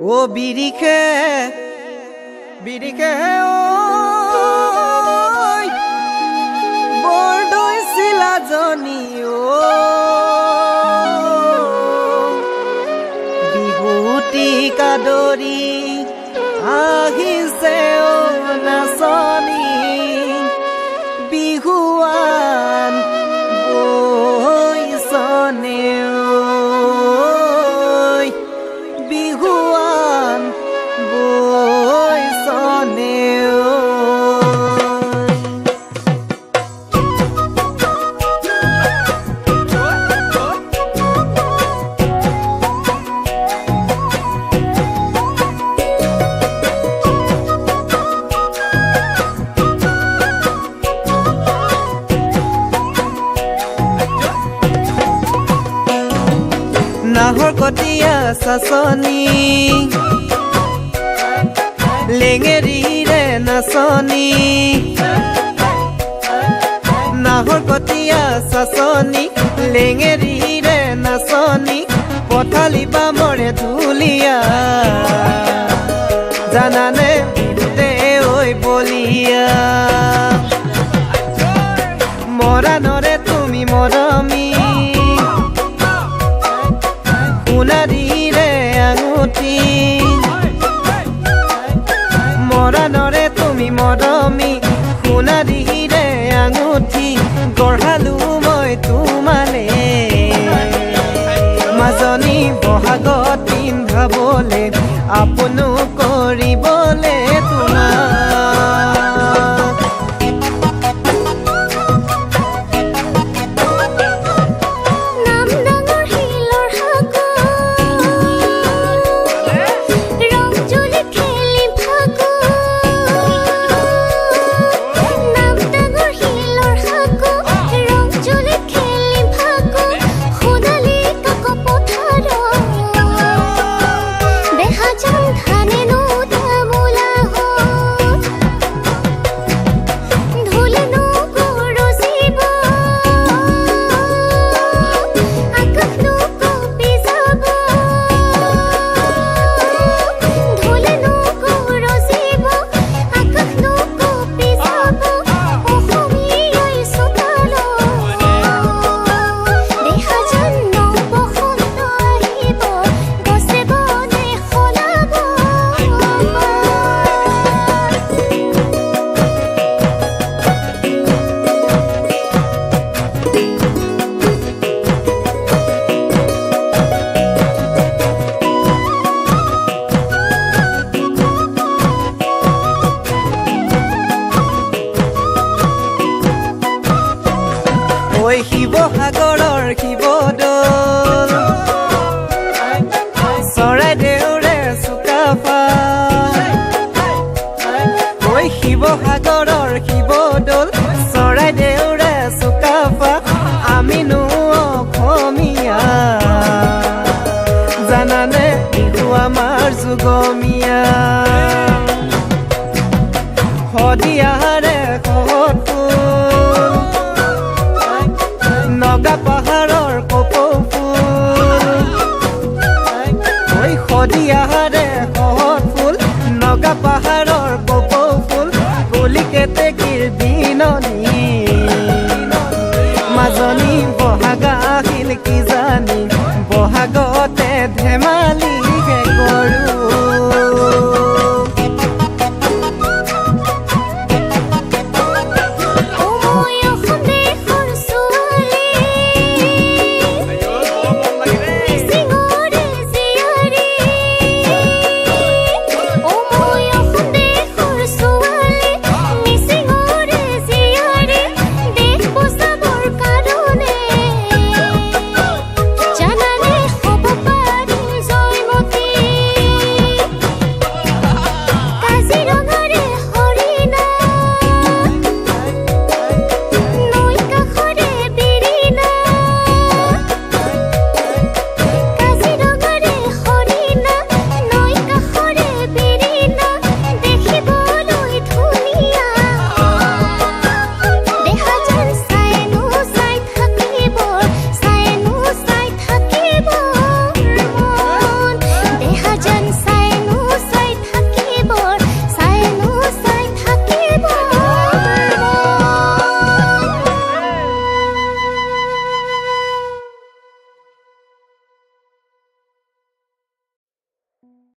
ও বিৰিখে বিৰিখে বৰদৈ চিলাজনী বিহুতি কাদৰি আহিছে নাচনী বিহুৱান বৈচনে বিহুৱান বৈচনে নাহৰ কটীয়া চাচনি লেঙেৰিৰে নাচনি নাহৰ কটীয়া চাচনি লেঙেৰিৰে নাচনি পথালি বামৰে ঢুলীয়া জানানে বিহুতে ঐ বলিয়া মৰাণৰে তুমি মৰমী সোণাৰীৰে আঙুঠি মৰাণৰে তুমি মৰমী সোণাৰীৰে আঙুঠি গঢ়ালো মই তোমালে মাজনী বহাগত পিন্ধাবলে আপোনো কৰিবলে ঐ শিৱসাগৰৰ শিৱদৌল চৰাইদেউৰে চুকাফা ঐ শিৱসাগৰৰ শিৱদৌল চৰাইদেউৰে চুকাফা আমিনো অসমীয়া জানানে বিহু আমাৰ যুগমীয়া শদিয়াৰে নগা পাহাৰৰ কপৌ ফুল ঐ শদিয়াৰে শহত ফুল নগা পাহাৰৰ কপৌ ফুল কলিকেতে বিননি মাজনী বহাগা আহিল কি জানি বহাগতে ধেমালিহে কৰোঁ